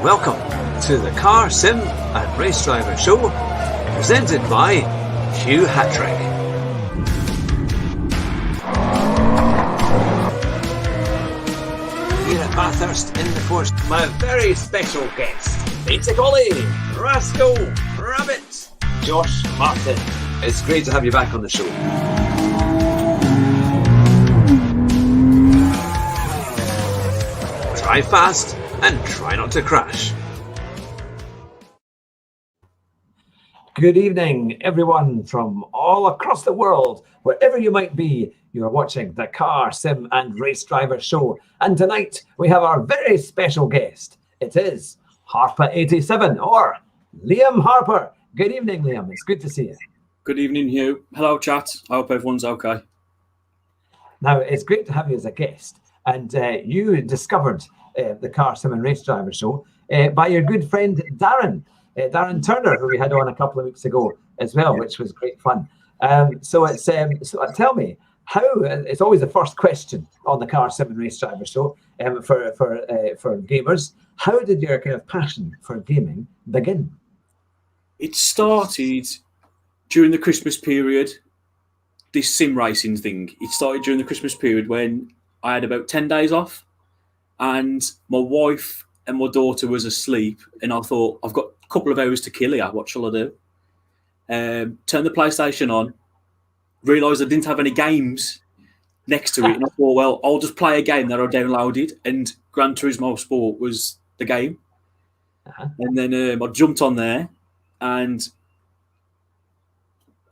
Welcome to the Car Sim and Race Driver Show, presented by Hugh Hattrick. Here at Bathurst in the Forest, my very special guest, Peter Colley, Rascal, Rabbit, Josh Martin. It's great to have you back on the show. Drive fast and try not to crash. Good evening, everyone from all across the world. Wherever you might be, you are watching the Car Sim and Race Driver Show. And tonight, we have our very special guest. It is Harper 87, or Liam Harper. Good evening, Liam. It's good to see you. Good evening, Hugh. Hello, chat. I hope everyone's okay. Now, it's great to have you as a guest. And you discovered the Car Sim and Race Driver Show by your good friend Darren Turner, who we had on a couple of weeks ago as well, which was great fun. So tell me, how? It's always the first question on the Car Sim and Race Driver Show for gamers. How did your kind of passion for gaming begin? It started during the Christmas period. This sim racing thing. It started during the Christmas period when I had about 10 days off, and my wife and my daughter was asleep, and I thought, I've got a couple of hours to kill here. What shall I do? Turned the PlayStation on, realised I didn't have any games next to it, and I thought, well, I'll just play a game that I downloaded, and Gran Turismo Sport was the game. And then I jumped on there, and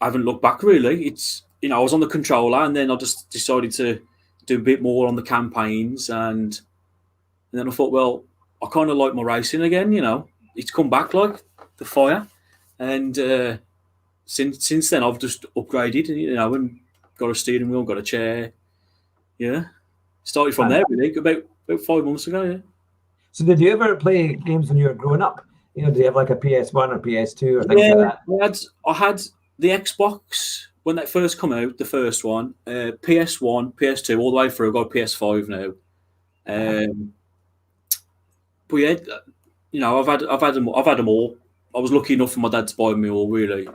I haven't looked back really. It's, I was on the controller, and then I just decided to do a bit more on the campaigns, and then I thought, well, I kind of like my racing again. It's come back like the fire, and since then I've just upgraded, and got a steering wheel, got a chair. Yeah, started from there really about 5 months ago. Yeah. So did you ever play games when you were growing up? Did you have like a PS1 or PS2 or things like that? I had the Xbox when that first come out, the first one, PS1, PS2, all the way through. I've got PS5 now. But yeah, I've had them all. I was lucky enough for my dad to buy me all really,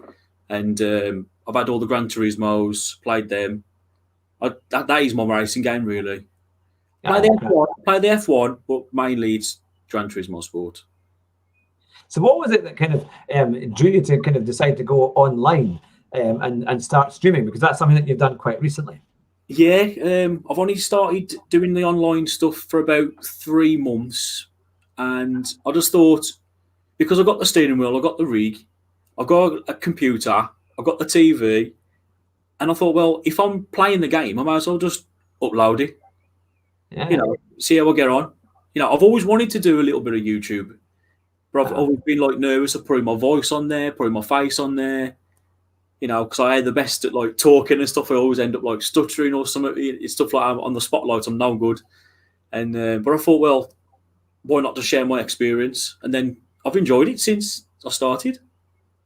and I've had all the Gran Turismos, played them. That is my racing game really. Play the F1, but mainly it's Gran Turismo Sport. So what was it that kind of drew you to kind of decide to go online and start streaming? Because that's something that you've done quite recently. Yeah, I've only started doing the online stuff for about 3 months. And I just thought, because I've got the steering wheel, I've got the rig, I've got a computer, I've got the TV, and I thought, well, if I'm playing the game, I might as well just upload it. Yeah. See how I get on. I've always wanted to do a little bit of YouTube, but I've always been like nervous of putting my voice on there, putting my face on there. Because I had the best at like talking and stuff. I always end up like stuttering or something. It's stuff like I'm on the spotlight. I'm no good. And but I thought, well, why not to share my experience? And then I've enjoyed it since I started.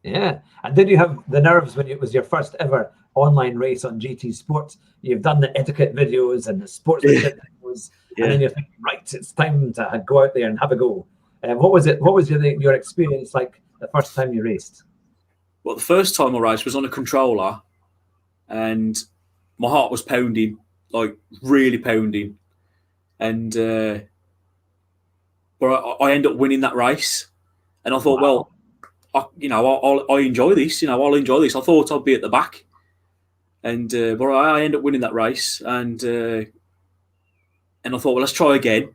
Yeah. And did you have the nerves when it was your first ever online race on GT Sports? You've done the etiquette videos and the sportsmanship videos, and then you're thinking, right, it's time to go out there and have a go. What was it? What was your experience like the first time you raced? Well, the first time I raced was on a controller, and my heart was pounding, like really pounding, and but I ended up winning that race, and I thought, well, I enjoy this. I'll enjoy this. I thought I'd be at the back, and but I ended up winning that race, and I thought, well, let's try again.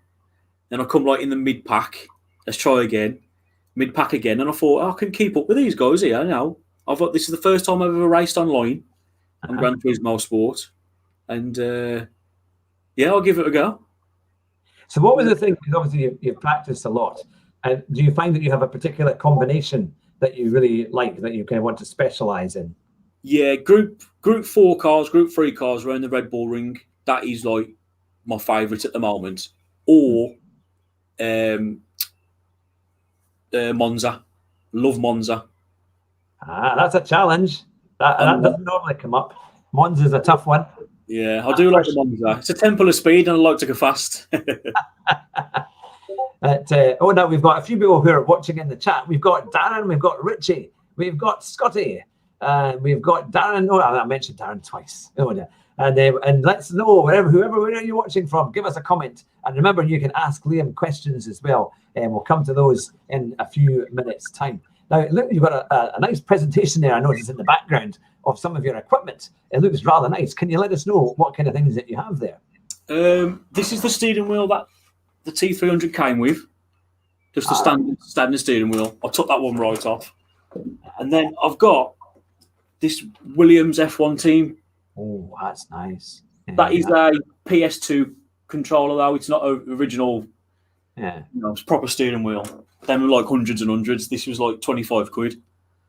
Then I come right in the mid pack. Let's try again, mid pack again, and I thought I can keep up with these guys here. This is the first time I've ever raced online on Gran Turismo Sport, and I'll give it a go. So what was the thing? Because obviously you've practiced a lot. And do you find that you have a particular combination that you really like, that you kind of want to specialise in? Yeah, Group 4 cars, Group 3 cars around the Red Bull Ring. That is like my favourite at the moment. Or Monza. Love Monza. That's a challenge. That doesn't normally come up. Monza's a tough one. Yeah, I do like the Monza. It's a temple of speed, and I like to go fast. Now we've got a few people who are watching in the chat. We've got Darren, we've got Richie, we've got Scotty, we've got Darren. Oh, I mentioned Darren twice. Oh, yeah. And let's know wherever you're watching from, give us a comment. And remember, you can ask Liam questions as well, and we'll come to those in a few minutes' time. Now, look, you've got a nice presentation there. I noticed in the background of some of your equipment. It looks rather nice. Can you let us know what kind of things that you have there? This is the steering wheel that the T300 came with. Just the standard steering wheel. I took that one right off. And then I've got this Williams F1 team. Oh, that's nice. Yeah, that is a PS2 controller, though. It's not an original, it's proper steering wheel. Them were like hundreds and hundreds. This was like 25 quid.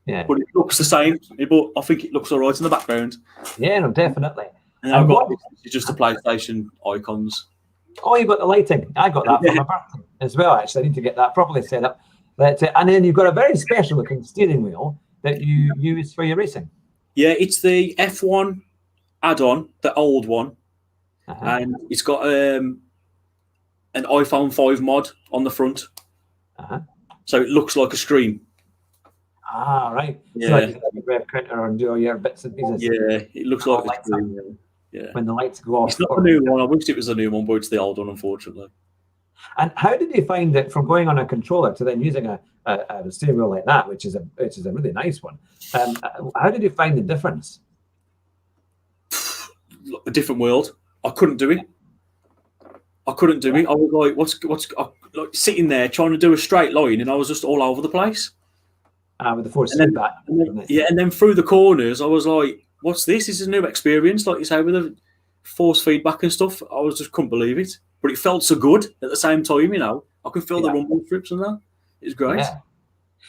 Yeah. But it looks the same. But I think it looks all right in the background. Yeah, no, definitely. And I've got just the PlayStation icons. Oh, you've got the lighting. I got that for my birthday as well, actually. I need to get that properly set up. And then you've got a very special looking steering wheel that you use for your racing. Yeah, it's the F1 add-on, the old one. And it's got an iPhone 5 mod on the front. So it looks like a screen. Ah, right. Yeah. So like you can web counter and do all your bits and pieces. Yeah, it looks like a screen. Yeah. When the lights go off. It's not the new one. I wish it was the new one, but it's the old one, unfortunately. And how did you find it from going on a controller to then using a steering wheel like that, which is a really nice one? How did you find the difference? A different world. I couldn't do it. I was like, what's like sitting there trying to do a straight line, and I was just all over the place. With the force feedback. And then through the corners, I was like, what's this? This is a new experience, like you say, with the force feedback and stuff. I just couldn't believe it. But it felt so good at the same time, I could feel the rumble strips and that. It was great.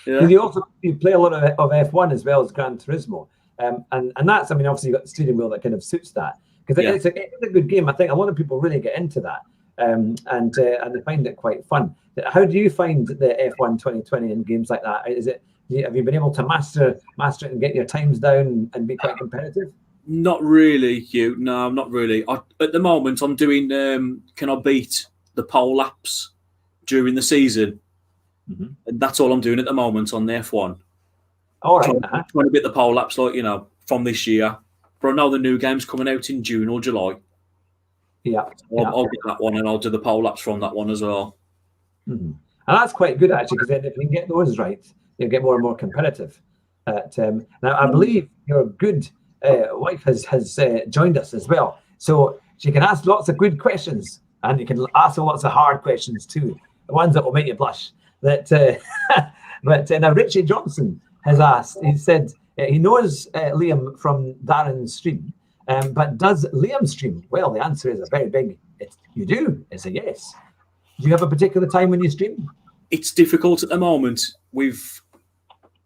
Yeah. You play a lot of F1 as well as Gran Turismo. And that's, obviously you've got the steering wheel that kind of suits that. Because it's a good game. I think a lot of people really get into that. And they find it quite fun. How do you find the F1 2020 in games like that? Have you been able to master it and get your times down and be quite competitive? Not really, Hugh. No, not really. At the moment, I'm doing can I beat the pole laps during the season? And that's all I'm doing at the moment on the F1. All right. Trying to beat the pole laps, from this year. But I know the new game's coming out in June or July. Yeah. I'll get that one, and I'll do the pole laps from that one as well. And that's quite good, actually, because then if you can get those right, you'll get more and more competitive. Now, I believe your good wife has joined us as well. So she can ask lots of good questions, and you can ask her lots of hard questions too, the ones that will make you blush. But now Richie Johnson has asked, he said he knows Liam from Darren's stream, but does Liam stream? Well, the answer is a very big, you do. It's a yes. Do you have a particular time when you stream? It's difficult at the moment with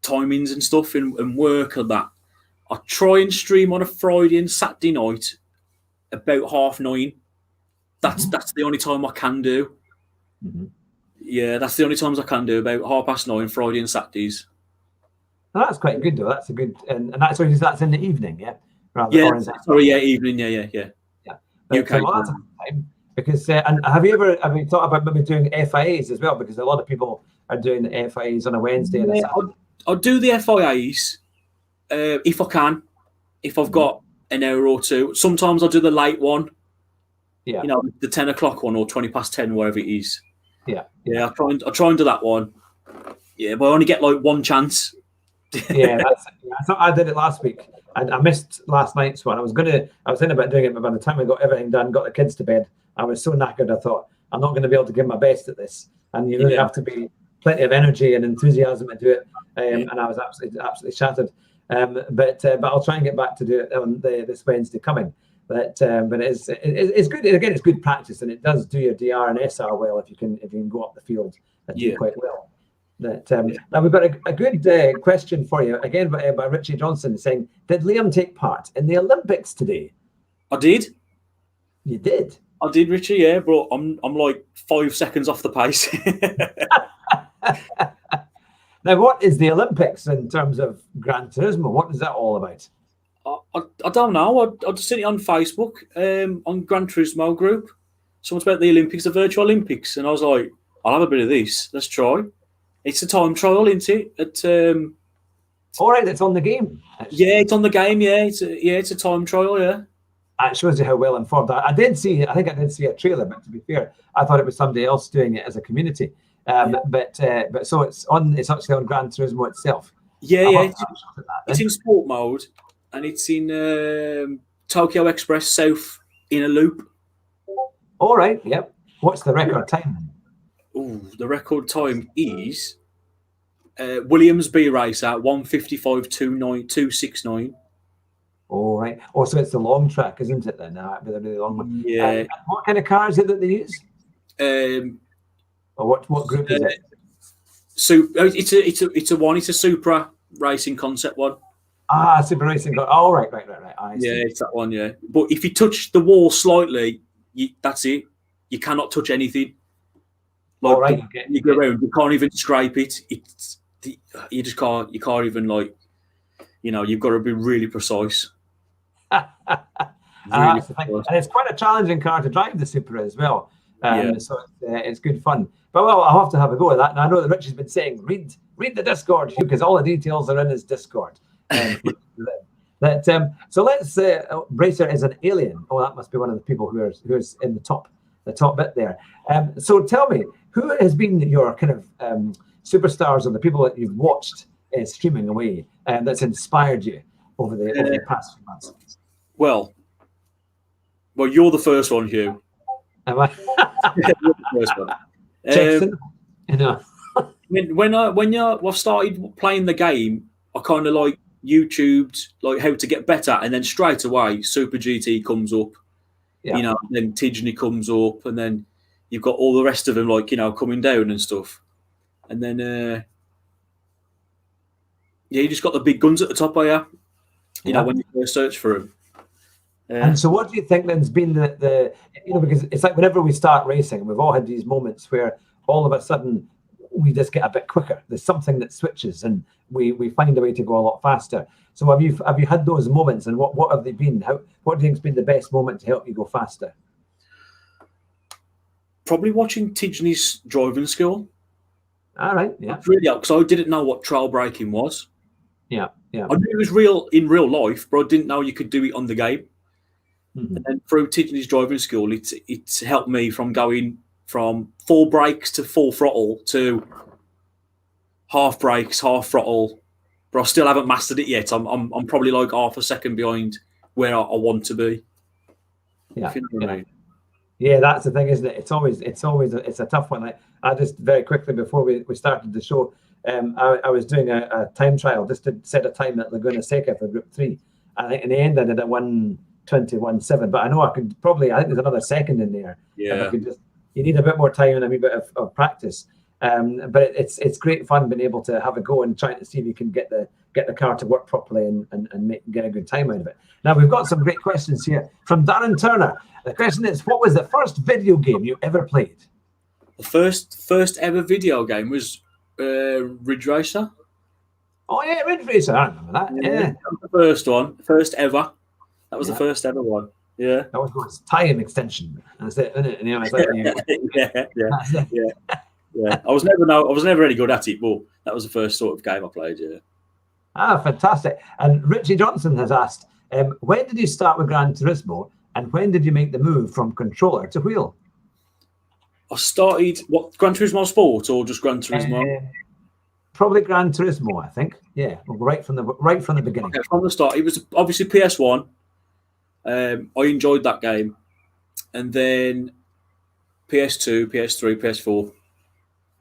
timings and stuff and work and that. I try and stream on a Friday and Saturday night about 9:30. That's the only time I can do. Yeah, that's the only times I can do, about 9:30 Friday and Saturdays. Well, that's quite good though. That's a good, and that's in the evening, yeah. Evening, yeah. UK time. Because and have you thought about maybe doing FIAs as well? Because a lot of people are doing the FIAs on a Wednesday and a Saturday. I'll do the FIAs if I can, if I've got an hour or two. Sometimes I'll do the late one. Yeah. The 10 o'clock one or 20 past 10, wherever it is. Yeah. Yeah, I'll try and do that one. Yeah, but I only get like one chance. Yeah, I did it last week. And I missed last night's one. I was thinking about doing it, but by the time I got everything done, got the kids to bed, I was so knackered. I thought I'm not going to be able to give my best at this, and you really have to be plenty of energy and enthusiasm to do it. And I was absolutely shattered. But I'll try and get back to do it on this Wednesday coming. But it's good. Again, it's good practice, and it does do your DR and SR well if you can go up the field and do quite well. Now we've got a good question for you again by Richie Johnson saying, did Liam take part in the Olympics today? I did. You did? I did, Richie, yeah, but I'm like 5 seconds off the pace. Now, what is the Olympics in terms of Gran Turismo? What is that all about? I don't know. I just seen it on Facebook on Gran Turismo group. Someone's about the Olympics, the Virtual Olympics, and I was like, I'll have a bit of this. Let's try. It's a time trial, isn't it? All right, it's on the game. Yeah, it's on the game. Yeah, it's a time trial. Yeah. That shows you how well informed. I think I did see a trailer, but to be fair, I thought it was somebody else doing it as a community. But so it's actually on Gran Turismo itself. Yeah. It's in sport mode, and it's in Tokyo Express South in a loop. All right. Yep. What's the record time? Oh, the record time is Williams B Racer 1:55.269. All right. Oh, so it's the long track, isn't it? Then with a really long one. Yeah. What kind of car is it that they use? Or what group is it? So it's a Supra racing concept one. Super racing car. Oh, right. I see. Yeah, it's that one. Yeah, but if you touch the wall slightly, that's it. You cannot touch anything. Like, all right. You go around. You can't even scrape it. You just can't. You can't even You've got to be really precise. And it's quite a challenging car to drive, the Supra as well. So it's good fun. But I'll have to have a go at that. And I know that Richie's been saying, read the Discord, because all the details are in his Discord. So let's Bracer is an alien. Oh, that must be one of the people who's in the top bit there. So tell me, who has been your kind of superstars or the people that you've watched streaming away that's inspired you over the past few months? Well, you're the first one, Hugh. Am I? You're the first one. When I've started playing the game, I kind of like YouTubed like how to get better, and then straight away Super GT comes up. Yeah. Then Tidgney comes up, and then you've got all the rest of them coming down and stuff, and then you just got the big guns at the top of you. You know, when you first search for them. And so what do you think then's been the because it's like whenever we start racing, we've all had these moments where all of a sudden we just get a bit quicker. There's something that switches and we find a way to go a lot faster. So have you had those moments, and what have they been? What do you think's been the best moment to help you go faster? Probably watching Tidgney's driving school. All right, yeah. Really, because I didn't know what trail braking was. Yeah. I knew it was real in real life, but I didn't know you could do it on the game. Mm-hmm. And then through Tidgney's driving school, it's helped me from going from full brakes to full throttle to half brakes, half throttle. But I still haven't mastered it yet. I'm probably like half a second behind where I want to be. Yeah. If you know what I mean. Yeah, that's the thing, isn't it? It's always a tough one. I just very quickly before we started the show, I was doing a time trial just to set a time at Laguna Seca for Group 3. And in the end, I did a 1:21.7. But I know I think there's another second in there. Yeah. You need a bit more time and a wee bit of practice. But it's great fun being able to have a go and trying to see if you can get the car to work properly and get a good time out of it. Now, we've got some great questions here from Darren Turner. The question is, what was the first video game you ever played? The first ever video game was Ridge Racer. Oh, yeah, Ridge Racer. I remember that. Yeah. That was the first one. First ever. That was the first ever one. Yeah. That was time extension. That's it, isn't it? And, it's like, yeah. I was never any good at it, but that was the first sort of game I played. Yeah. Fantastic. And Richie Johnson has asked, when did you start with Gran Turismo, and when did you make the move from controller to wheel? I started Gran Turismo Sport or just Gran Turismo? Probably Gran Turismo, I think. Yeah, right from the beginning. Okay, from the start, it was obviously PS1. I enjoyed that game, and then PS2, PS3, PS4,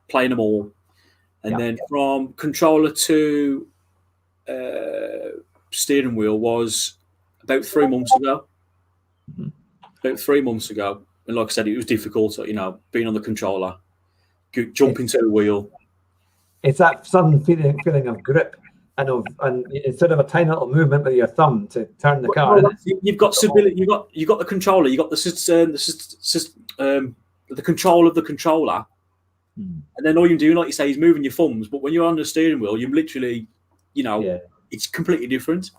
playing them all, and then from controller to steering wheel was about 3 months ago. Mm-hmm. About 3 months ago, and like I said, it was difficult. Being on the controller, jumping to the wheel. It's that sudden feeling of grip. And instead of a tiny little movement with your thumb to turn the car, you've got stability. You got the controller. You got the control of the controller, and then all you do, like you say, is moving your thumbs. But when you're on the steering wheel, you literally, it's completely different.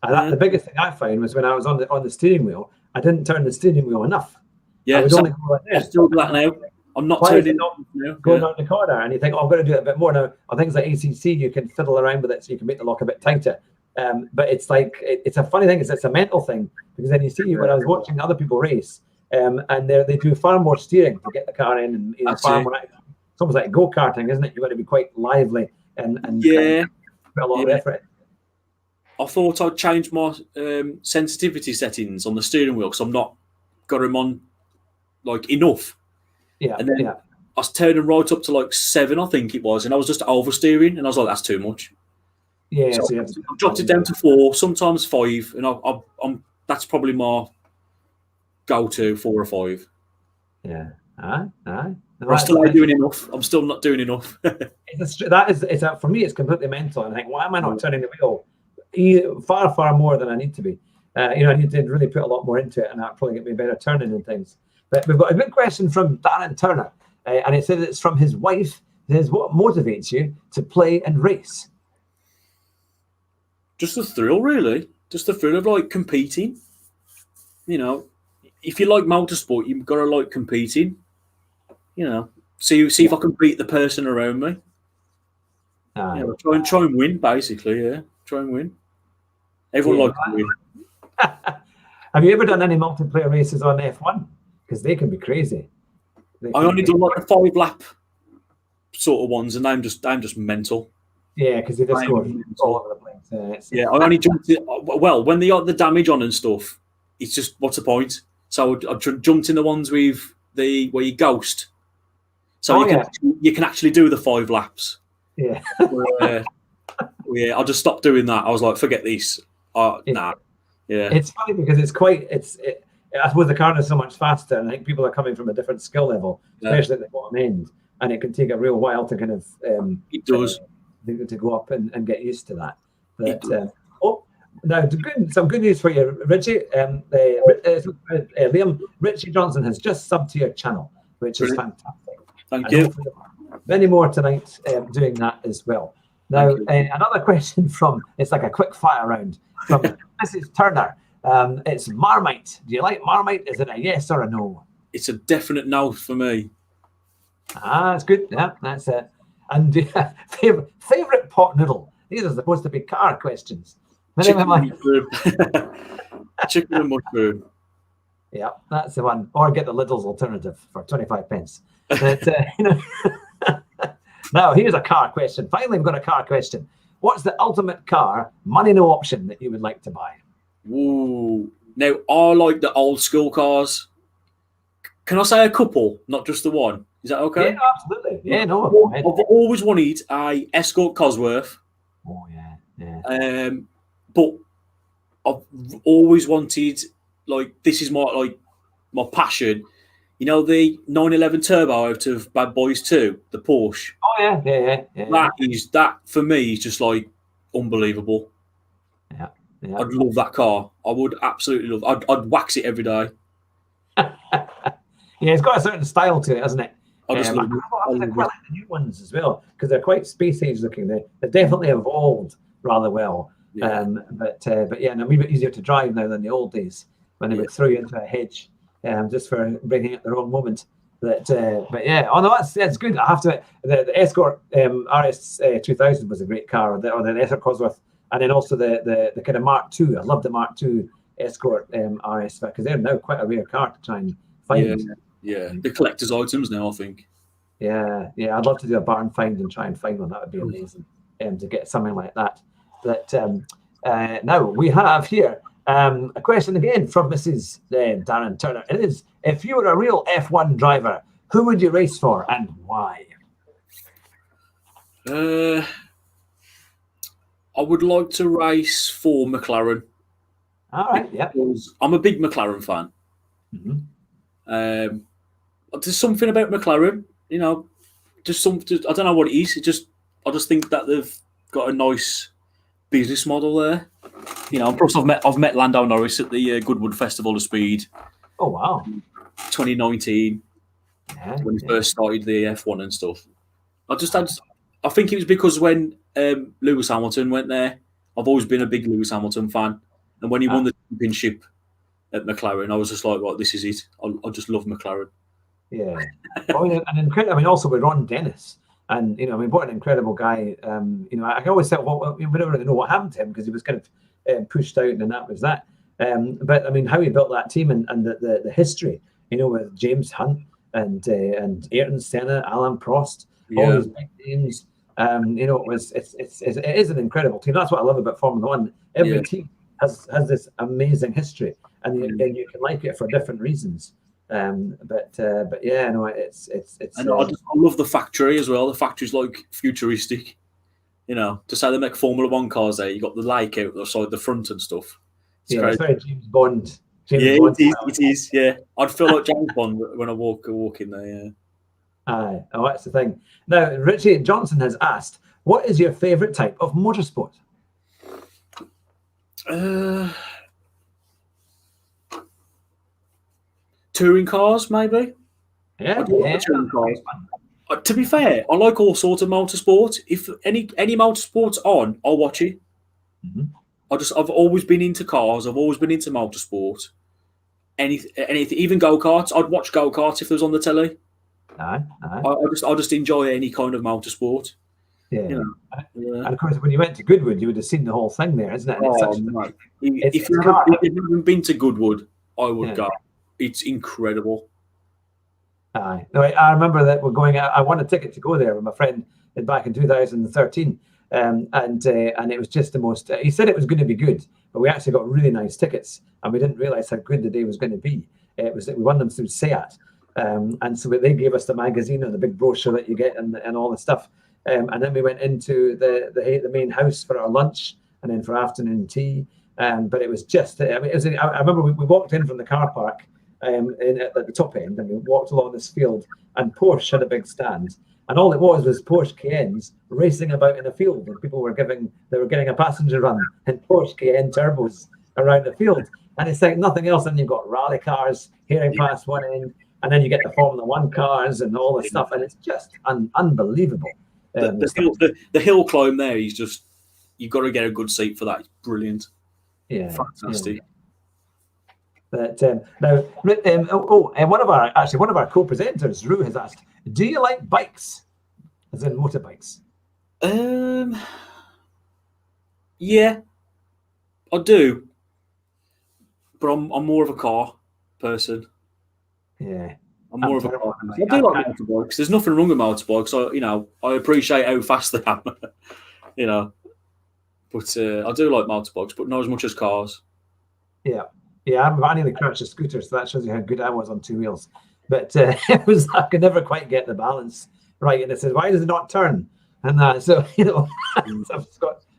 And the biggest thing I found was when I was on the steering wheel, I didn't turn the steering wheel enough. Yeah, I would only go like this. Still do that now. I'm not Why is it turning not now. going on the corner? And you think, oh, I'm going to do it a bit more. Now, on things like ACC, you can fiddle around with it so you can make the lock a bit tighter. But it's like, it's a funny thing, it's a mental thing, because then you see when I was watching other people race, and they do far more steering to get the car in, and far more. It's almost like go-karting, isn't it? You've got to be quite lively and put a lot of effort in. I thought I'd change my sensitivity settings on the steering wheel because I'm not got them on like enough. Yeah. And then I was turning right up to like 7, I think it was, and I was just oversteering, and I was like, that's too much. Yeah, so I dropped it down to 4, sometimes 5, and I'm that's probably my go-to, 4 or 5. Yeah. I'm still not doing enough. I'm still not doing enough. For me, it's completely mental. And I think, why am I not turning the wheel far more than I need to be? I need to really put a lot more into it, and that'll probably get me better turning and things. But we've got a good question from Darren Turner, and it says it's from his wife. It says, what motivates you to play and race? Just the thrill, really. Just the thrill of like competing. If you like motorsport, you've got to like competing. See if I can beat the person around me. Try and win, basically. Yeah, try and win. Everyone likes to win. Have you ever done any multiplayer races on F1? Because they can be crazy. I only do like the 5-lap sort of ones, and I'm just mental. Yeah, because they just go all over the place. I only jumped. Well, when they got the damage on and stuff, it's just what's the point? So I jumped in the ones with where you ghost. So you can actually do the 5 laps. Yeah. I just stopped doing that. I was like, forget this. Nah. Yeah. It's funny because I suppose the car is so much faster, and I think people are coming from a different skill level, especially at the bottom end, and it can take a real while to kind of it does to go up and get used to that. But now some good news for you, Richie. Liam, Richie Johnson has just subbed to your channel, which is fantastic. Thank you. Many more tonight doing that as well. Now, another question it's like a quick fire round from Mrs. Turner. It's Marmite. Do you like Marmite? Is it a yes or a no? It's a definite no for me. That's good. Yeah, that's it. And favorite pot noodle? These are supposed to be car questions. Chicken and mushroom. Yeah, that's the one. Or get the Lidl's alternative for 25 pence. But, now, here's a car question. Finally, we've got a car question. What's the ultimate car, money no option, that you would like to buy? Ooh. Now, I like the old school cars. Can I say a couple, not just the one? Is that okay? Yeah, absolutely. Yeah, no. I've always wanted a Escort Cosworth. Oh, yeah. But I've always wanted, like, this is my passion. You know the 911 Turbo out of Bad Boys 2, the Porsche? Oh, yeah. That for me is just like unbelievable. Yeah. I'd love that car. I would absolutely love it. I'd wax it every day. Yeah, it's got a certain style to it, hasn't it? I quite like the new ones as well, because they're quite space age looking. They've definitely evolved rather well. Yeah. But yeah, and a wee bit easier to drive now than the old days when they would throw you into a hedge just for bringing at the wrong moment. But yeah, that's good. I have to. The Escort RS 2000 was a great car, or the Escort Cosworth, and then also the kind of Mark II. I love the Mark II Escort RS because they're now quite a rare car to try and find. Yeah, the collector's items now, I think. Yeah, I'd love to do a barn find and try and find one. That would be amazing to get something like that. But now we have here a question again from Mrs. Darren Turner. It is, if you were a real F1 driver, who would you race for and why? I would like to race for McLaren. All right, yeah. I'm a big McLaren fan. Mm-hmm. There's something about McLaren, I don't know what it is. I just think that they've got a nice business model there. Plus I've met Lando Norris at the Goodwood Festival of Speed. Oh wow! 2019, when he first started the F1 and stuff. I think it was because when Lewis Hamilton went there. I've always been a big Lewis Hamilton fan, and when he won the championship at McLaren, I was just like, "Right, this is it. I just love McLaren." Yeah. I mean, I mean, also with Ron Dennis, and what an incredible guy. I always said, well, we never really know what happened to him because he was kind of pushed out, and that was that. But I mean, how he built that team and the history, with James Hunt and Ayrton Senna, Alan Prost, all these big names. It is an incredible team. That's what I love about Formula One. Every team has this amazing history, and you can like it for different reasons. But yeah, no, it's. And I love the factory as well. The factory's like futuristic. To say they make Formula One cars there, you got the lake out the side, the front and stuff. It's very James Bond. Bond it is. Yeah, I'd feel like James Bond when I walk in there. Yeah. Aye, that's the thing. Now, Richie Johnson has asked, "What is your favourite type of motorsport?" Touring cars, maybe. Yeah, touring cars. To be fair, I like all sorts of motorsport. If any motorsport's on, I'll watch it. Mm-hmm. I've always been into cars. I've always been into motorsport. Anything, even go-karts. I'd watch go-karts if there was on the telly. Aye. I just enjoy any kind of motorsport. Yeah. And of course, when you went to Goodwood, you would have seen the whole thing there, isn't it? And if you've never been to Goodwood, I would go. It's incredible. Aye. No, I remember that we're going. I won a ticket to go there with my friend back in 2013, and it was just the most. He said it was going to be good, but we actually got really nice tickets, and we didn't realize how good the day was going to be. It was we won them through SEAT, and so they gave us the magazine and the big brochure that you get and all the stuff, and then we went into the main house for our lunch and then for afternoon tea. But it was just. I remember we walked in from the car park. At the top end, and we walked along this field, and Porsche had a big stand, and all it was Porsche Cayennes racing about in a field, and people were getting a passenger run in Porsche Cayenne turbos around the field, and it's like nothing else. And you've got rally cars hearing past one end, and then you get the Formula One cars and all this stuff, and it's just unbelievable. The hill climb there is just, you've got to get a good seat for that. It's brilliant. Yeah, fantastic. Yeah. But now, one of our co-presenters, Rue, has asked, "Do you like bikes, as in motorbikes?" Yeah, I do, but I'm more of a car person. Yeah, I'm more of a car person. I do like motorbikes. There's nothing wrong with motorbikes. I appreciate how fast they are. But I do like motorbikes, but not as much as cars. Yeah. Yeah, I nearly crashed a scooter, so that shows you how good I was on two wheels. But it was, I could never quite get the balance right. And it says, "Why does it not turn?" And so I'm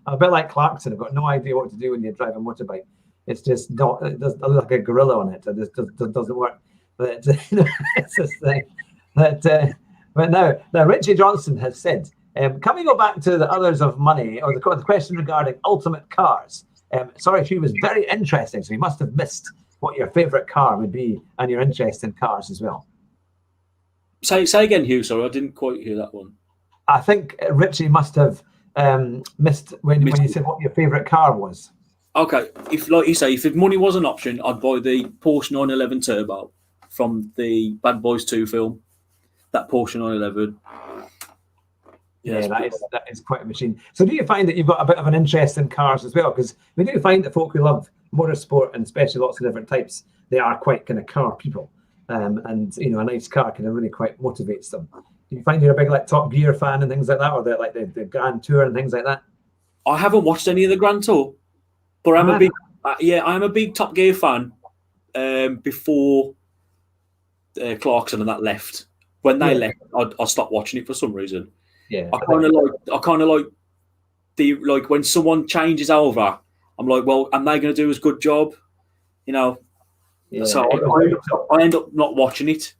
a bit like Clarkson. I've got no idea what to do when you drive a motorbike. It's just not. It does look like a gorilla on it. It just doesn't work. But it's this thing. But now Richie Johnson has said, "Can we go back to the others of money, or the question regarding ultimate cars?" Sorry, she was very interesting, so you must have missed what your favourite car would be and your interest in cars as well. Say again, Hugh. Sorry, I didn't quite hear that one. I think Richie must have missed when you said what your favourite car was. Okay, if money was an option, I'd buy the Porsche 911 Turbo from the Bad Boys 2 film. That Porsche 911. Yeah, that is quite a machine. So do you find that you've got a bit of an interest in cars as well? Because we do find that folk who love motorsport, and especially lots of different types, they are quite kind of car people. And a nice car kind of really quite motivates them. Do you find you're a big Top Gear fan and things like that, or the Grand Tour and things like that? I haven't watched any of the Grand Tour, but I'm a big Top Gear fan. Before Clarkson and that left, when they left, I stopped watching it for some reason. Yeah, I kind of like when someone changes over. I'm like, well, am they going to do as good job? Yeah, so I end up not watching it.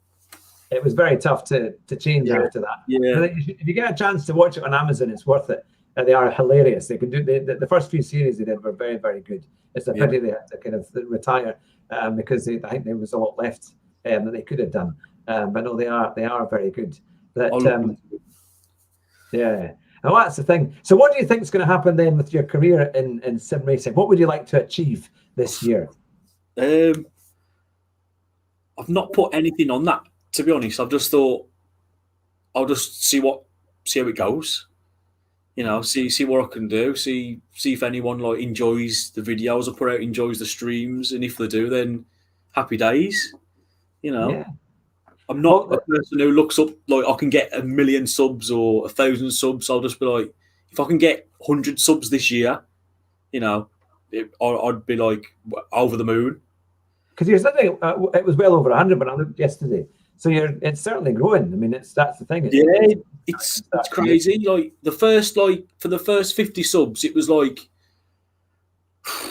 It was very tough to change after that. Yeah. If you get a chance to watch it on Amazon, it's worth it. They are hilarious. They can do the first few series they did were very, very good. It's a pity they had to kind of retire because I think there was a lot left that they could have done. But no, they are very good. Yeah. Well, that's the thing. So what do you think is going to happen then with your career in sim racing? What would you like to achieve this year? I've not put anything on that to be honest, I've just thought I'll just see how it goes. You know, see what I can do. See if anyone like enjoys the videos I put out, enjoys the streams, and if they do, then happy days. You know, Yeah. I'm not a person who looks up like I can get 1 million subs or 1,000 subs. I'll just be like, if I can get 100 subs this year, you know, I'd be like over the moon. Because you're saying it was well over 100 when I looked yesterday. So it's certainly growing. I mean, that's the thing. It's crazy. Like for the first 50 subs, it was like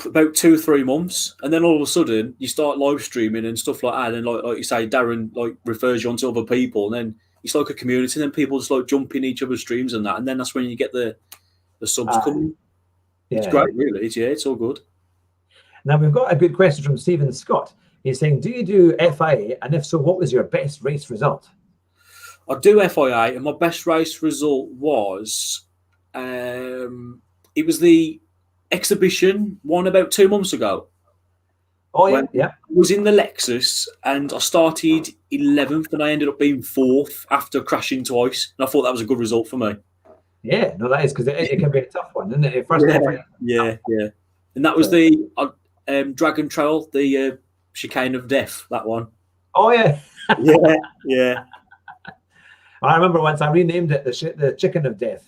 about 2-3 months, and then all of a sudden you start live streaming and stuff like that, and like you say, Darren like refers you on to other people, and then it's like a community, and then people just like jump in each other's streams and that, and then that's when you get the subs coming. Yeah. It's great, really. It's all good. Now we've got a good question from Stephen Scott. He's saying, do you do FIA? And if so, what was your best race result? I do FIA, and my best race result was it was the exhibition one about 2 months ago. Oh, yeah. I was in the Lexus, and I started 11th, and I ended up being 4th after crashing twice. And I thought that was a good result for me. Yeah, no, that is, because it can be a tough one, isn't it? First yeah. And that was the Dragon Trail, the Chicane of Death, that one. Oh, yeah. yeah. I remember once I renamed it the Chicken of Death.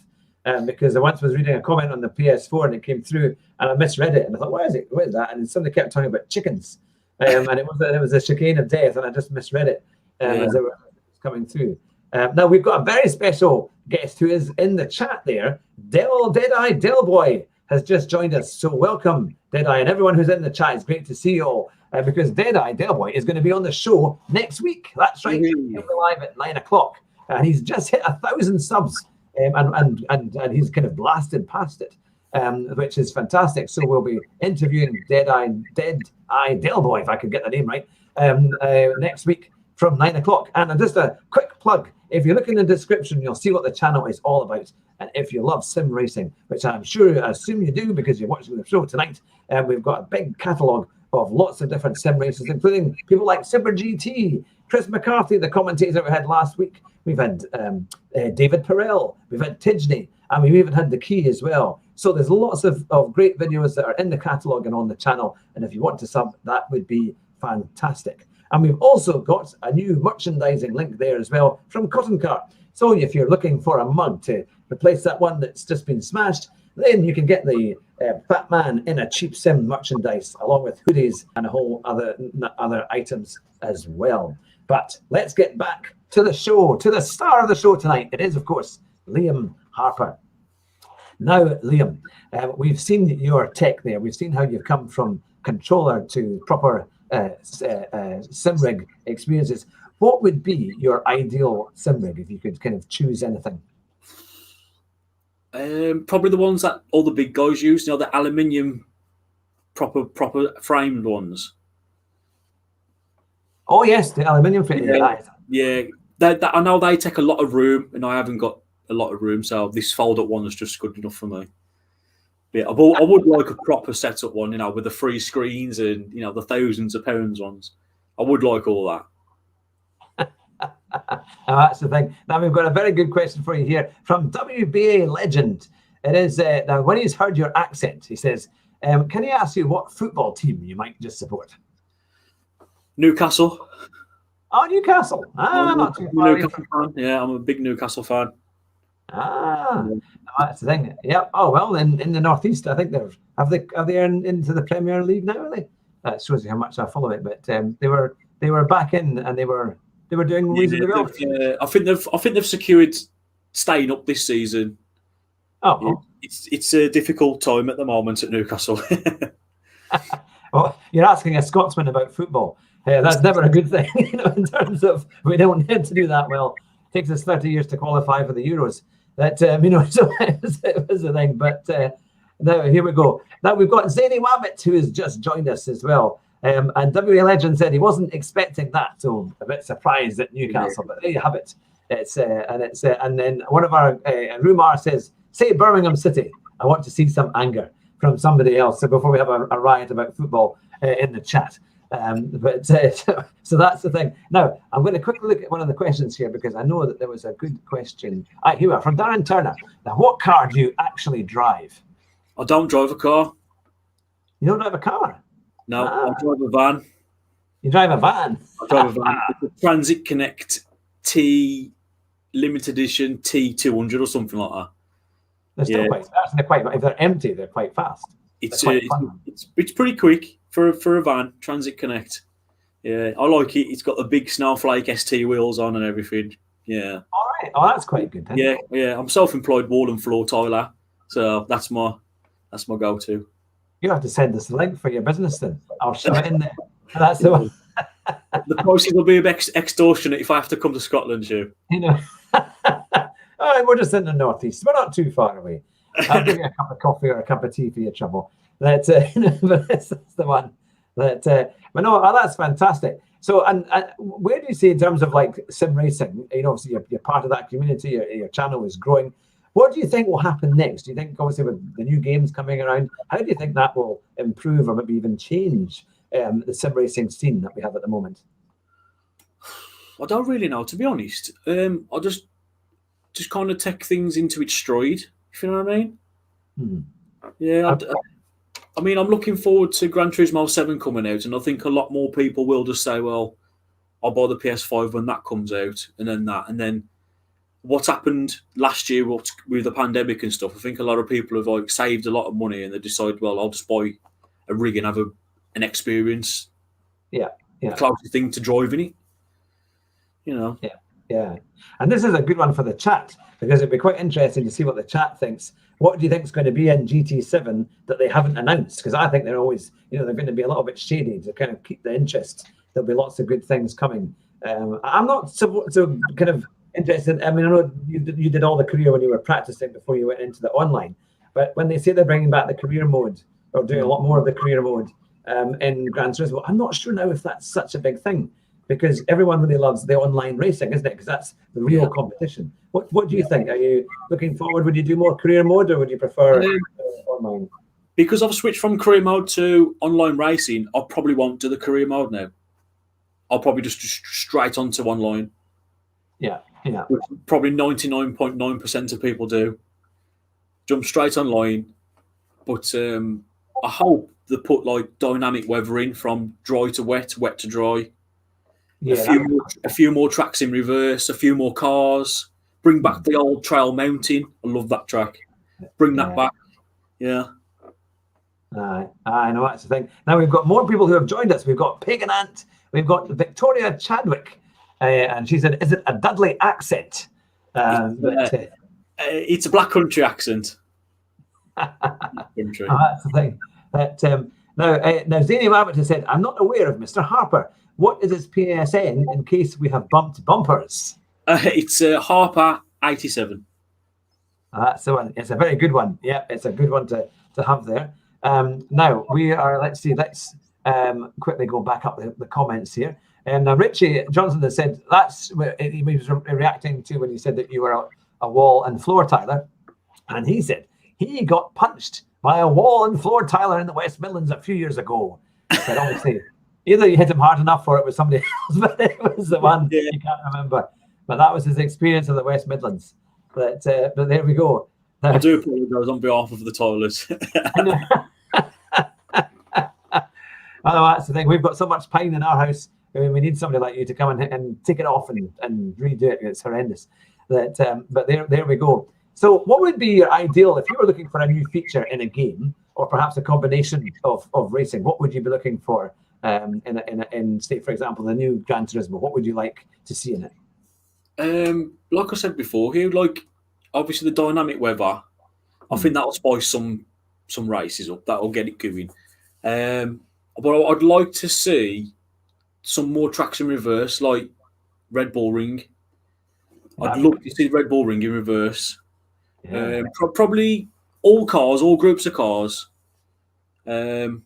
Because I once was reading a comment on the PS4 and it came through and I misread it and I thought, what is that? And somebody kept talking about chickens, and it was a chicane of death, and I just misread it as it was coming through. Now we've got a very special guest who is in the chat there. Deadeye Delboy has just joined us, so welcome, Deadeye, and everyone who's in the chat. It's great to see you all, because Deadeye Delboy is going to be on the show next week. That's right, he'll be live at 9 o'clock, and he's just hit 1,000 subs. And he's kind of blasted past it, which is fantastic. So we'll be interviewing Deadeye Delboy, if I could get the name right, next week from 9 o'clock. And just a quick plug: if you look in the description, you'll see what the channel is all about. And if you love sim racing, which I assume you do because you're watching the show tonight, we've got a big catalogue of lots of different sim races, including people like Super GT, Chris McCarthy, the commentator we had last week. We've had David Perel, we've had Tidgney, and we've even had the Key as well. So there's lots of great videos that are in the catalogue and on the channel. And if you want to sub, that would be fantastic. And we've also got a new merchandising link there as well from Cotton Cart. So if you're looking for a mug to replace that one that's just been smashed, then you can get the Fat Man in a Cheap Sim merchandise, along with hoodies and a whole other items as well. But let's get back to the show, to the star of the show tonight. It is, of course, Liam Harper. Now, Liam, we've seen your tech there. We've seen how you've come from controller to proper sim rig experiences. What would be your ideal sim rig if you could kind of choose anything? Probably the ones that all the big guys use, the aluminium proper framed ones. Oh yes, the aluminium fit. Yeah. I know they take a lot of room, and I haven't got a lot of room, so this fold-up one is just good enough for me. Yeah, I would like a proper setup one, with the 3 screens and the thousands of pounds ones. I would like all that. That's the thing. Now we've got a very good question for you here from WBA Legend. It is now when he's heard your accent, he says, "Can he ask you what football team you might just support?" Newcastle. Oh, Newcastle. Not too far. Newcastle fan. Yeah, I'm a big Newcastle fan. That's the thing. Yep. Oh well, in the northeast, I think have they into the Premier League now? Are they? That shows you how much I follow it. But they were back in, and they were doing reasonably well. I think they've secured staying up this season. Oh, it's a difficult time at the moment at Newcastle. Well, you're asking a Scotsman about football. That's never a good thing, in terms of we don't need to do that well. It takes us 30 years to qualify for the Euros. That, so it was the thing. But now, here we go. Now we've got Zany Wabbit, who has just joined us as well. And WA Legend said he wasn't expecting that, so a bit surprised at Newcastle. But there you have it. And then one of our Rumar says, "Say Birmingham City. I want to see some anger from somebody else." So before we have a riot about football in the chat. So that's the thing. Now, I'm going to quickly look at one of the questions here because I know that there was a good question. Here we are, from Darren Turner. Now, what car do you actually drive? I don't drive a car. You don't drive a car? No, I drive a van. You drive a van? I drive a van. It's a Transit Connect T limited edition T200 or something like that. They're still quite. If they're empty, they're quite fast. It's pretty quick for a van. Transit Connect. Yeah, I like it. It's got the big Snowflake ST wheels on and everything. Yeah. All right. Oh, that's quite good. Then. Yeah. I'm self-employed wall and floor tiler, so that's my go-to. You have to send us the link for your business then. I'll shove it in there. That's the one. The prices will be a bit extortionate if I have to come to Scotland, Hugh. You know. All right, we're just in the northeast. We're not too far away. I'll give you a cup of coffee or a cup of tea for your trouble. But that's the one. But no, that's fantastic. So, and where do you see in terms of like sim racing? Obviously you're part of that community. Your channel is growing. What do you think will happen next? Do you think, obviously, with the new games coming around, how do you think that will improve or maybe even change the sim racing scene that we have at the moment? I don't really know, to be honest. I just kind of take things into its stride, if you know what I mean. Yeah, I mean, I'm looking forward to Gran Turismo 7 coming out, and I think a lot more people will just say, well, I'll buy the PS5 when that comes out, and then what's happened last year with the pandemic and stuff, I think a lot of people have like saved a lot of money and they decide, well, I'll just buy a rig and have an experience. Yeah. The closest thing to driving it. Yeah. And this is a good one for the chat because it'd be quite interesting to see what the chat thinks. What do you think is going to be in GT7 that they haven't announced? Because I think they're always, they're going to be a little bit shady to kind of keep the interest. There'll be lots of good things coming. I'm not so kind of interested. I mean, I know you did all the career when you were practicing before you went into the online. But when they say they're bringing back the career mode or doing a lot more of the career mode in Gran Turismo, I'm not sure now if that's such a big thing. Because everyone really loves the online racing, isn't it? Because that's the real competition. What do you think? Are you looking forward? Would you do more career mode, or would you prefer online? Because I've switched from career mode to online racing, I probably won't do the career mode now. I'll probably just straight onto online. Yeah. Which probably 99.9% of people do. Jump straight online. But I hope they put like dynamic weathering from dry to wet, wet to dry. Yeah, a few more tracks in reverse, a few more cars. Bring back the old Trail Mountain. I love that track. Bring that back. Yeah. I know, that's the thing. Now we've got more people who have joined us. We've got Pagan Ant. We've got Victoria Chadwick. And she said, is it a Dudley accent? It's a Black Country accent. Country. That's the thing. Now Zany Rabbit has said, I'm not aware of Mr. Harper. What is his PSN in case we have bumped bumpers? It's Harper 87. That's the one. It's a very good one. Yeah, it's a good one to have there. Now we are. Let's quickly go back up the comments here. And Richie Johnson has said he was reacting to when you said that you were a wall and floor tiler, and he said he got punched by a wall and floor tiler in the West Midlands a few years ago. But obviously, either you hit him hard enough or it was somebody else, but it was the one you can't remember. But that was his experience of the West Midlands. But there we go. I do apologise on behalf of the toilers. I know that's the thing. We've got so much pine in our house. I mean, we need somebody like you to come and take it off and redo it. It's horrendous. But there we go. So what would be your ideal if you were looking for a new feature in a game, or perhaps a combination of racing? What would you be looking for in say, for example, the new Gran Turismo? What would you like to see in it? Like I said before, here, like obviously the dynamic weather, I think that'll spice some races up. That'll get it going. But I'd like to see some more tracks in reverse, like Red Bull Ring. I'd love to see Red Bull Ring in reverse. Yeah. Probably all groups of cars. But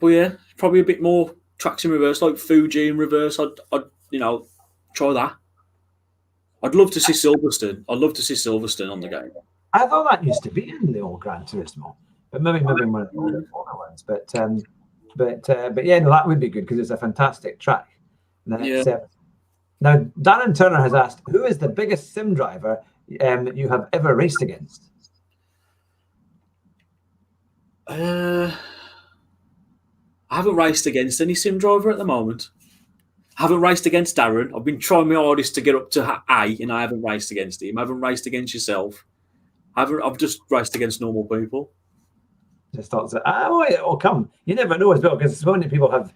yeah, probably a bit more tracks in reverse, like Fuji in reverse. I'd try that. I'd love to see Silverstone. I'd love to see Silverstone on the game. I thought that used to be in the old Gran Turismo, but maybe one of the older ones. But But yeah, no, that would be good because it's a fantastic track. Yeah. Now, Darren Turner has asked, who is the biggest sim driver you have ever raced against? I haven't raced against any sim driver at the moment. I haven't raced against Darren. I've been trying my hardest to get up to A, and I haven't raced against him. I haven't raced against yourself. I've just raced against normal people. Just thought, it'll come. You never know as well, because so many people have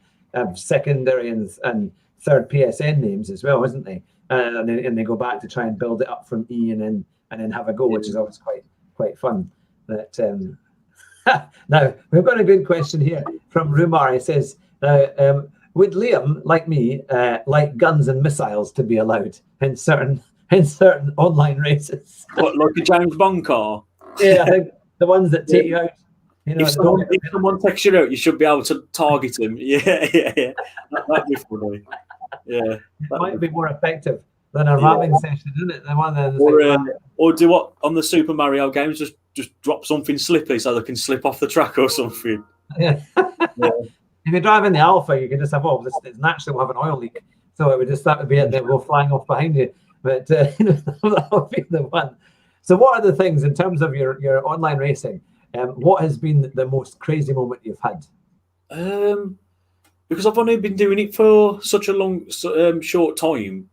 secondary and third PSN names as well, isn't they? And they go back to try and build it up from E and then have a go, which is always quite fun. But now we've got a good question here from Rumar. He says, would Liam, like me, like guns and missiles to be allowed in certain online races? What, like a James Bond car? Yeah, I think the ones that take you out. You know, if someone takes you out, you should be able to target him. Yeah. That'd be funny. Yeah, it might be more effective than a ramming session, isn't it? The one that's or do what on the Super Mario games? Just drop something slippy so they can slip off the track or something. Yeah. If you're driving the Alpha, you can just have it's naturally we'll have an oil leak, so it would be it. They'll go flying off behind you. But that would be the one. So, what are the things in terms of your online racing? What has been the most crazy moment you've had? Because I've only been doing it for such a long, short time.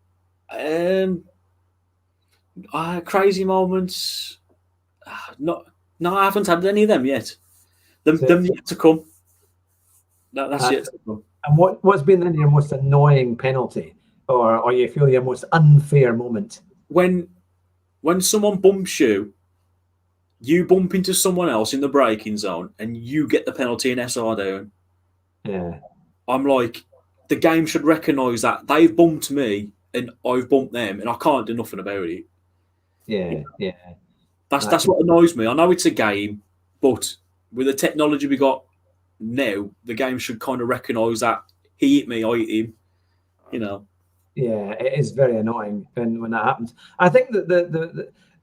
Crazy moments. No, I haven't had any of them yet. Them yet to come. That's yet to come. And what's been your most annoying penalty, or you feel your most unfair moment? When someone bumps you. You bump into someone else in the braking zone and you get the penalty in SR down. Yeah. I'm like, the game should recognise that they've bumped me and I've bumped them and I can't do nothing about it. Yeah. That's what annoys me. I know it's a game, but with the technology we got now, the game should kind of recognise that he hit me, I hit him. You know. Yeah, it is very annoying when that happens. I think that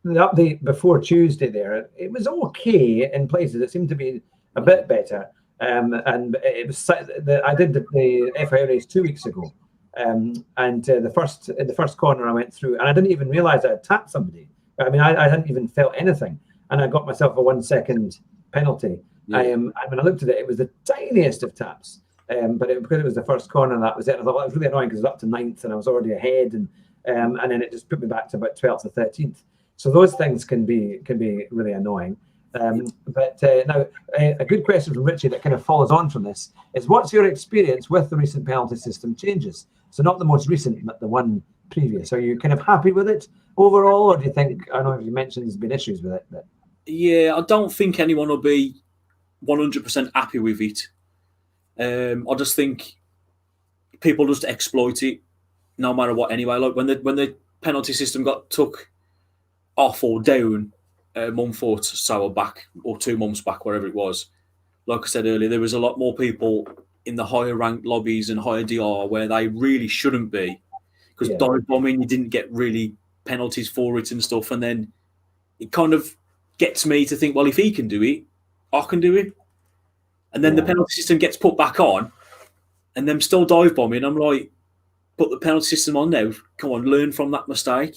the update before Tuesday there, it was okay in places. It seemed to be a bit better. And it was I did the FIA race 2 weeks ago, and in the first corner I went through, and I didn't even realize I had tapped somebody. I mean, I hadn't even felt anything, and I got myself a 1 second penalty. Yeah. And when I looked at it, it was the tiniest of taps. But because it was the first corner, that was it. I thought, well, it was really annoying because it was up to 9th and I was already ahead, and then it just put me back to about 12th or 13th. So those things can be really annoying. But now, a good question from Richie that kind of follows on from this is, what's your experience with the recent penalty system changes? So not the most recent, but the one previous. Are you kind of happy with it overall, or do you think, I know you mentioned there's been issues with it, but... Yeah, I don't think anyone will be 100% happy with it. I just think people just exploit it no matter what anyway. Like when the penalty system got took off or down a month or so back, or 2 months back, wherever it was, like I said earlier, there was a lot more people in the higher ranked lobbies and higher DR where they really shouldn't be, because dive bombing, you didn't get really penalties for it and stuff. And then it kind of gets me to think, well, if he can do it, I can do it. And then the penalty system gets put back on, and them still dive bombing. I'm like, put the penalty system on now. Come on, learn from that mistake.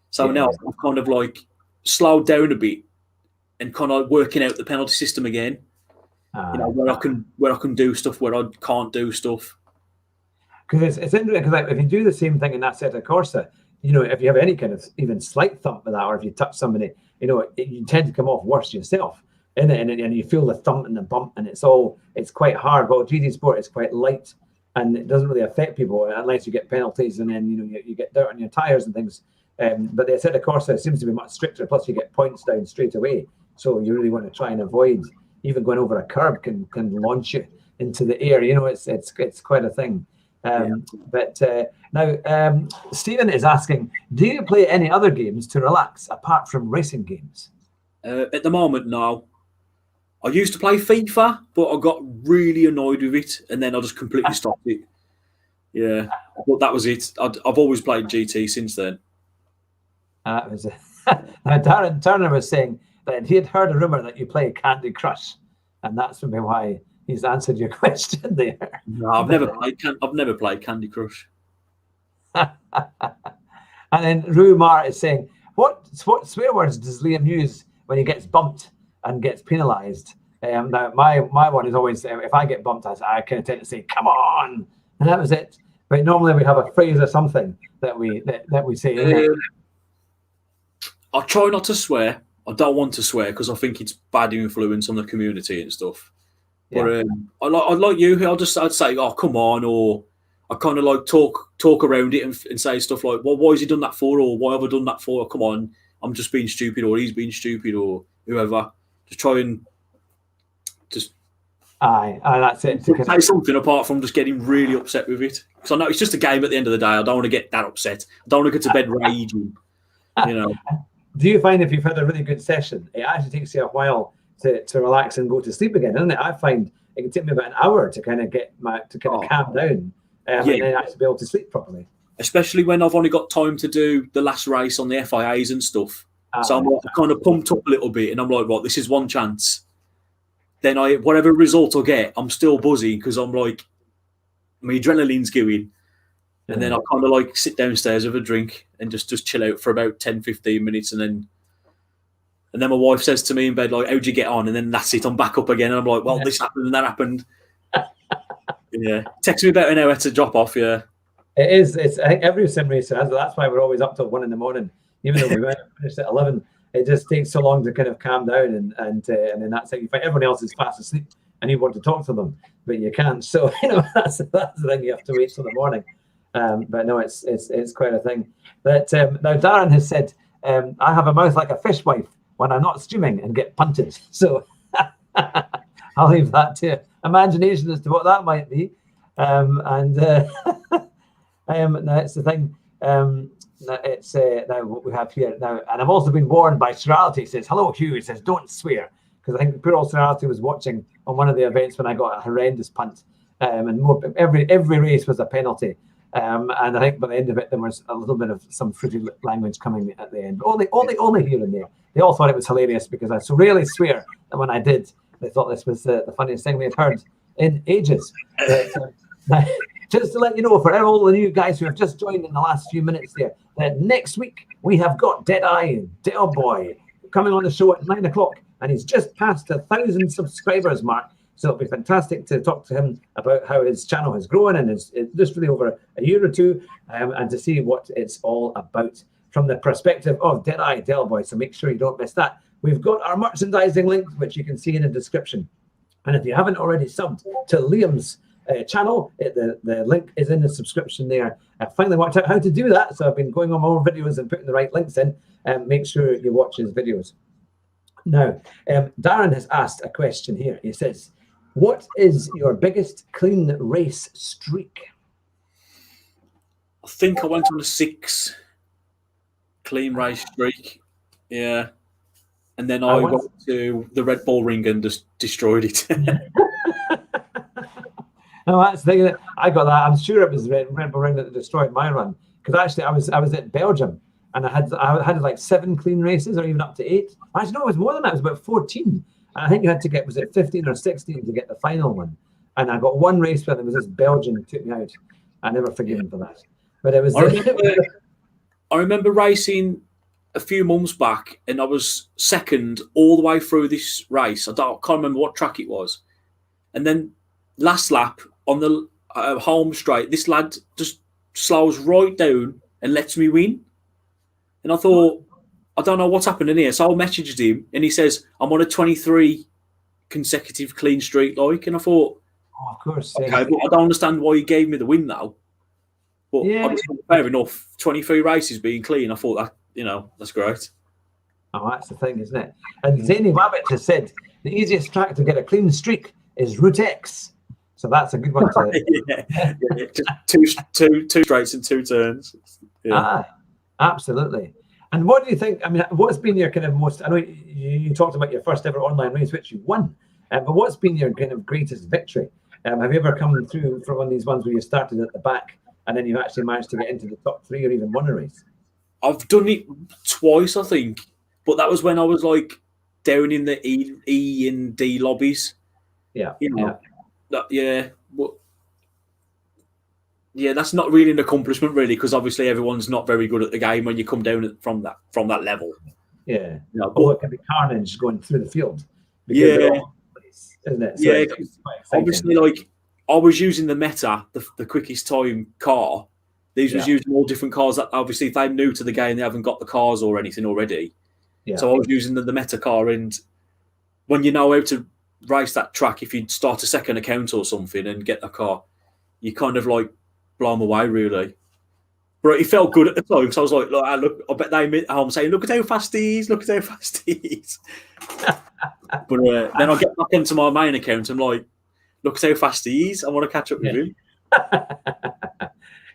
So now I've kind of like slowed down a bit and kind of working out the penalty system again. Where I can do stuff, where I can't do stuff. Because it's interesting, because like, if you do the same thing in Assetto Corsa, if you have any kind of even slight thump with that, or if you touch somebody, you tend to come off worse yourself. And you feel the thump and the bump, and it's quite hard. But GT Sport is quite light, and it doesn't really affect people unless you get penalties, and then you get dirt on your tires and things. But the Assetto Corsa seems to be much stricter. Plus, you get points down straight away, so you really want to try and avoid even going over a curb can launch you into the air. It's quite a thing. But now Stephen is asking, do you play any other games to relax apart from racing games? At the moment, no. I used to play FIFA, but I got really annoyed with it, and then I just completely stopped it. Yeah, but that was it. I've always played GT since then. Now, Darren Turner was saying that he had heard a rumor that you play Candy Crush, and that's maybe why he's answered your question there. No, I've never played Candy Crush. And then Rue Mar is saying, what swear words does Liam use when he gets bumped and gets penalised? Now, my one is always, if I get bumped, I kind of tend to say, come on, and that was it. But normally we have a phrase or something that we say. I try not to swear. I don't want to swear because I think it's bad influence on the community and stuff. Yeah. But I like you. I'd say, oh, come on, or I kind of like talk around it and say stuff like, well, why has he done that for, or why have I done that for? Come on, I'm just being stupid, or he's being stupid, or whoever. Just try and just that's it. say something apart from just getting really upset with it. Because I know it's just a game at the end of the day. I don't want to get that upset. I don't want to go to bed raging. Do you find if you've had a really good session, it actually takes you a while to relax and go to sleep again, doesn't it? I find it can take me about an hour to kind of calm down and then actually be able to sleep properly. Especially when I've only got time to do the last race on the FIAs and stuff. So I'm kind of pumped up a little bit, and I'm like, right, this is one chance. Then whatever result I get, I'm still buzzing because I'm like, my adrenaline's going. And then I kind of like sit downstairs with a drink and just chill out for about 10, 15 minutes. And then my wife says to me in bed, like, how'd you get on? And then that's it, I'm back up again. And I'm like, well, this happened and that happened. Yeah. Takes me about an hour to drop off, yeah. It is. I think every sim racer has it. That's why we're always up till 1 a.m. Even though we finished at 11. It just takes so long to kind of calm down, and then that's it. You find everyone else is fast asleep, and you want to talk to them, but you can't. So that's the thing. You have to wait till the morning. But no, it's quite a thing. But now Darren has said, I have a mouth like a fishwife when I'm not streaming and get punted. So I'll leave that to imagination as to what that might be. Now it's the thing. It's now what we have here now, and I've also been warned by Serality. He says, hello Hugh. He says, don't swear, because I think poor old Serality was watching on one of the events when I got a horrendous punt, and every race was a penalty, and I think by the end of it there was a little bit of some fruity language coming at the end, but only here and there. They all thought it was hilarious because I so rarely swear, and when I did, they thought this was the funniest thing they had heard in ages. But, just to let you know, for all the new guys who have just joined in the last few minutes there, that next week we have got Deadeye Del Boy coming on the show at 9 o'clock, and he's just passed 1,000 subscribers mark. So it'll be fantastic to talk to him about how his channel has grown and is just really over a year or two, and to see what it's all about from the perspective of Deadeye Del Boy. So make sure you don't miss that. We've got our merchandising link, which you can see in the description. And if you haven't already subbed to Liam's channel, the link is in the subscription there. I finally worked out how to do that, so I've been going on more videos and putting the right links in. Make sure you watch his videos. Now, Darren has asked a question here. He says, what is your biggest clean race streak? I think I went on a 6 clean race streak. Yeah. And then I went to the Red Bull ring and just destroyed it. No, that's the thing. I got that. I'm sure it was Red Bull ring that destroyed my run, because actually I was at Belgium and I had like 7 clean races, or even up to 8. Actually, no, it was more than that. It was about 14. And I think you had to get, was it 15 or 16 to get the final one? And I got one race where there was this Belgian who took me out. I never forgive him for that. But it was. I remember racing a few months back, and I was second all the way through this race. I can't remember what track it was. And then last lap on the home straight, this lad just slows right down and lets me win. And I thought, I don't know what's happening here. So I messaged him, and he says, I'm on a 23 consecutive clean streak, like. And I thought, oh, of course. Okay, but I don't understand why he gave me the win now. But I just thought, fair enough. 23 races being clean. I thought that, that's great. Oh, that's the thing, isn't it? And Zany Wabbit has said the easiest track to get a clean streak is Route X. So that's a good one to Just two straights and 2 turns. Yeah. Absolutely. And what do you think? I mean, what's been your kind of most? I know you talked about your first ever online race, which you won. But what's been your kind of greatest victory? Have you ever come through from one of these ones where you started at the back and then you've actually managed to get into the top 3 or even won a race? I've done it twice, I think, but that was when I was like down in the E and D lobbies. Yeah. yeah, well, yeah, that's not really an accomplishment, really, because obviously everyone's not very good at the game when you come down from that level. Yeah. You know, Although but it can be carnage going through the field because they're yeah, all over the place, isn't it? So yeah, it's quite exciting. obviously, like I was using the Meta, the quickest time car. These was using all different cars that obviously if they're new to the game, they haven't got the cars or anything already. Yeah. So I was using the Meta car, and when you know how to race that track, if you start a second account or something and get the car, you kind of like blow them away, really. But it felt good at the time, so I was like, look, I bet they at home saying, look at how fast he is, look at how fast he is. But then I get back into my main account, I'm like, look at how fast he is, I want to catch up with him.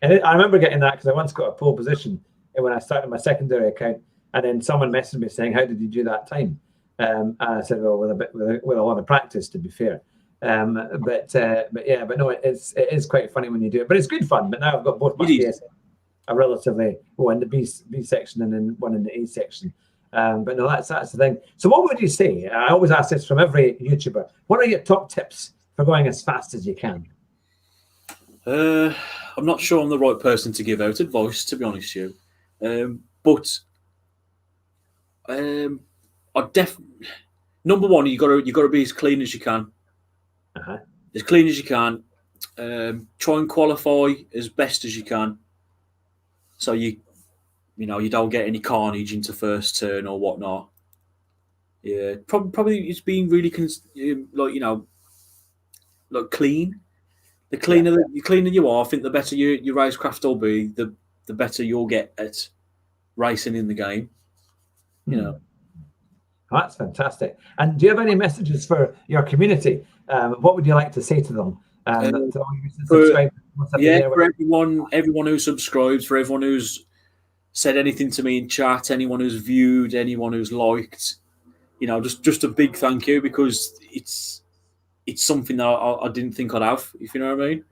And I remember getting that because I once got a pole position when I started my secondary account, and then someone messaged me saying, "How did you do that time?" And I said, "Well, with a lot of practice, to be fair." But no, it is quite funny when you do it. But it's good fun. But now I've got both my PS a relatively in the B section and then one in the A section. But no, that's the thing. So what would you say? I always ask this from every YouTuber. What are your top tips for going as fast as you can? I'm not sure I'm the right person to give out advice, to be honest with you. But I definitely number one, you got to be as clean as you can. As clean as you can. Try and qualify as best as you can, so you don't get any carnage into first turn or whatnot. Yeah, probably it's being really like clean. The cleaner you are, I think the better your racecraft will be, the better you'll get at racing in the game. You know. That's fantastic. And do you have any messages for your community? What would you like to say to them? For everyone who subscribes, for everyone who's said anything to me in chat, anyone who's viewed, anyone who's liked, just a big thank you, because it's something that I didn't think I'd have, if you know what I mean.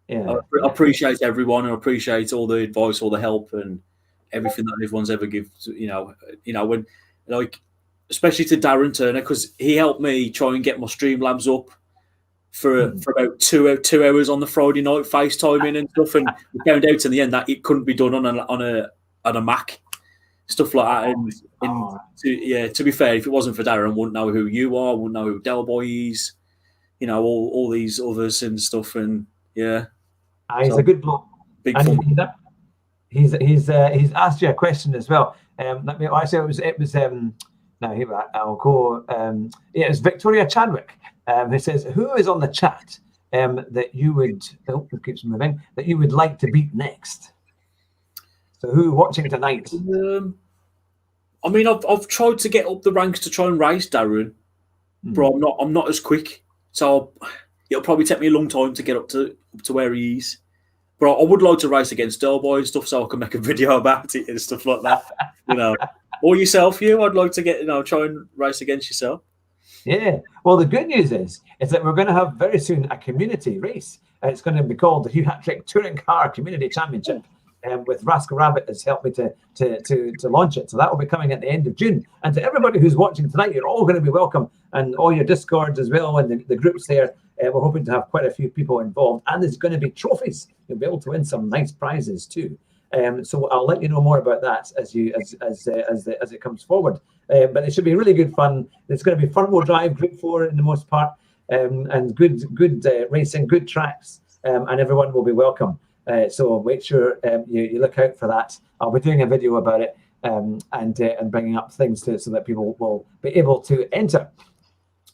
Yeah. I appreciate everyone, and I appreciate all the advice, all the help, and everything that everyone's ever given. When especially to Darren Turner, because he helped me try and get my Streamlabs up for about 2 hours on the Friday night, FaceTiming and stuff, and we found out in the end that it couldn't be done on a Mac, stuff like that. To be fair, if it wasn't for Darren, I wouldn't know who you are, wouldn't know who Del Boy is, all these others and stuff, and yeah. He's a good bloke. Big fun. He's asked you a question as well. Now here I'll go. It was Victoria Chadwick who says, "Who is on the chat that you would?" It keeps moving. That you would like to beat next. So who watching tonight? I mean, I've tried to get up the ranks to try and race Darren, but I'm not as quick. So it'll probably take me a long time to get up to where he is. But I would like to race against Del Boy and stuff, so I can make a video about it and stuff like that. Or yourself, I'd like to try and race against yourself. Yeah. Well, the good news is that we're going to have very soon a community race. It's going to be called the Hugh Hattrick Touring Car Community Championship. With Rascal Rabbit has helped me to launch it. So that will be coming at the end of June. And to everybody who's watching tonight, you're all going to be welcome, and all your Discords as well, and the groups there. We're hoping to have quite a few people involved, and there's going to be trophies. You'll be able to win some nice prizes too. So I'll let you know more about that as it comes forward. But it should be really good fun. It's going to be front wheel drive, Group 4 in the most part, and good racing, good tracks, and everyone will be welcome. So make sure you look out for that. I'll be doing a video about it and bringing up things so that people will be able to enter.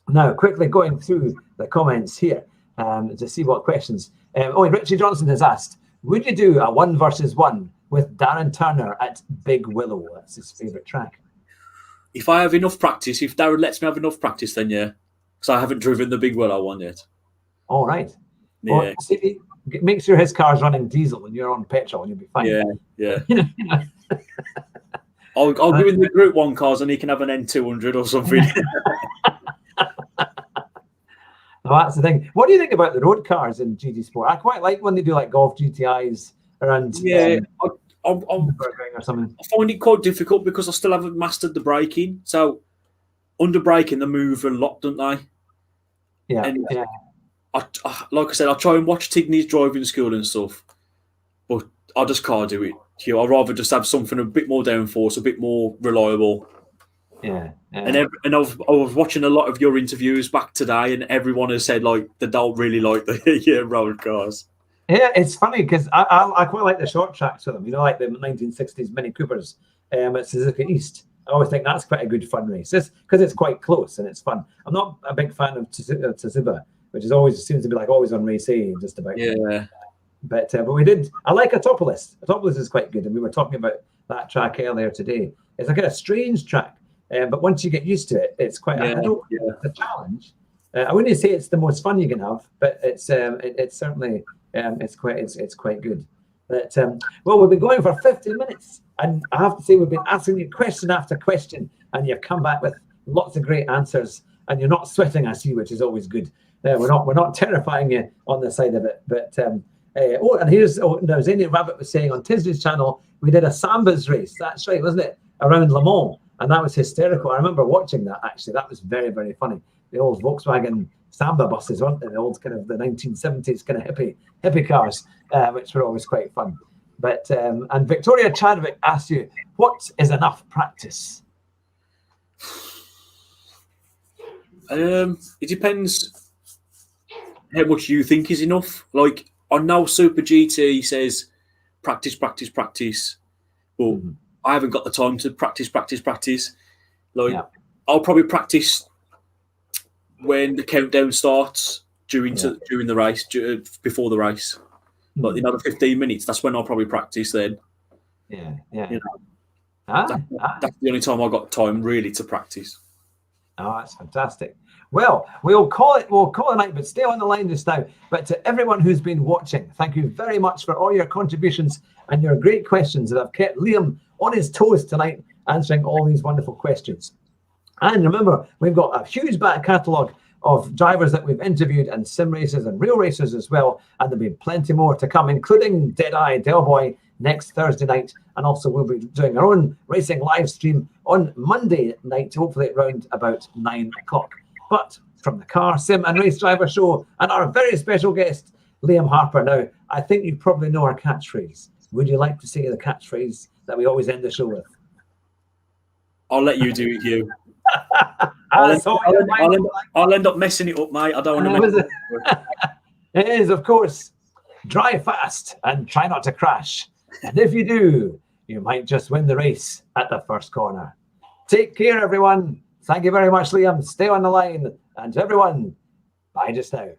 Now, quickly going through the comments here to see what questions. Richie Johnson has asked, would you do a 1 versus 1 with Darren Turner at Big Willow? That's his favourite track. If I have enough practice, if Darren lets me have enough practice, then yeah. Because I haven't driven the Big Willow one yet. All right. Yeah. Well, see, make sure his car's running diesel and you're on petrol and you'll be fine. Yeah. I'll give him the Group 1 cars and he can have an N200 or something. Well, that's the thing. What do you think about the road cars in GT Sport? I quite like when they do like Golf GTIs around. Yeah, or something. I find it quite difficult because I still haven't mastered the braking. So under braking, they move a lot, don't they? Yeah. like I said, I try and watch Tigny's driving school and stuff, but I just can't do it. I'd rather just have something a bit more downforce, a bit more reliable. Yeah. And I was watching a lot of your interviews back today, and everyone has said like they don't really like the road cars. Yeah, it's funny because I quite like the short tracks for them. You know, like the 1960s Mini Coopers at Suzuka East. I always think that's quite a good fun race, because it's quite close and it's fun. I'm not a big fan of Tsuzuba, which is always seems to be like always on race A, just about. Yeah. But we did. I like Autopolis. Autopolis is quite good, and we were talking about that track earlier today. It's like a strange track, but once you get used to it, it's quite a challenge. I wouldn't say it's the most fun you can have, but it's certainly it's quite good. But well, we've been going for 50 minutes, and I have to say we've been asking you question after question, and you've come back with lots of great answers, and you're not sweating, I see, which is always good. We're not terrifying you on the side of it, but. And now Zany Rabbit was saying on Tisday's channel, we did a Sambas race. That's right, wasn't it? Around Le Mans. And that was hysterical. I remember watching that, actually. That was very, very funny. The old Volkswagen Samba buses, weren't they? The old kind of the 1970s kind of hippie cars, which were always quite fun. But and Victoria Chadwick asked you, what is enough practice? It depends how much you think is enough. Like, I know Super GT says practice, practice, practice, but I haven't got the time to practice. Like, I'll probably practice when the countdown starts during the race, before the race. Like, the 15 minutes, that's when I'll probably practice then. Yeah. You know, that's the only time I got time really to practice. Oh, that's fantastic. Well, we'll call it a night, but stay on the line just now. But to everyone who's been watching, thank you very much for all your contributions and your great questions that have kept Liam on his toes tonight, answering all these wonderful questions. And remember, we've got a huge back catalogue of drivers that we've interviewed, and sim races and real racers as well. And there'll be plenty more to come, including Deadeye Del Boy next Thursday night. And also we'll be doing our own racing live stream on Monday night, hopefully around about 9 o'clock. But from the Car, Sim and Race Driver Show and our very special guest, Liam Harper. Now, I think you probably know our catchphrase. Would you like to say the catchphrase that we always end the show with? I'll let you do it, Hugh. I'll end up messing it up, mate. I don't want to mess it up. It is, of course, drive fast and try not to crash. And if you do, you might just win the race at the first corner. Take care, everyone. Thank you very much, Liam. Stay on the line. And to everyone, bye just now.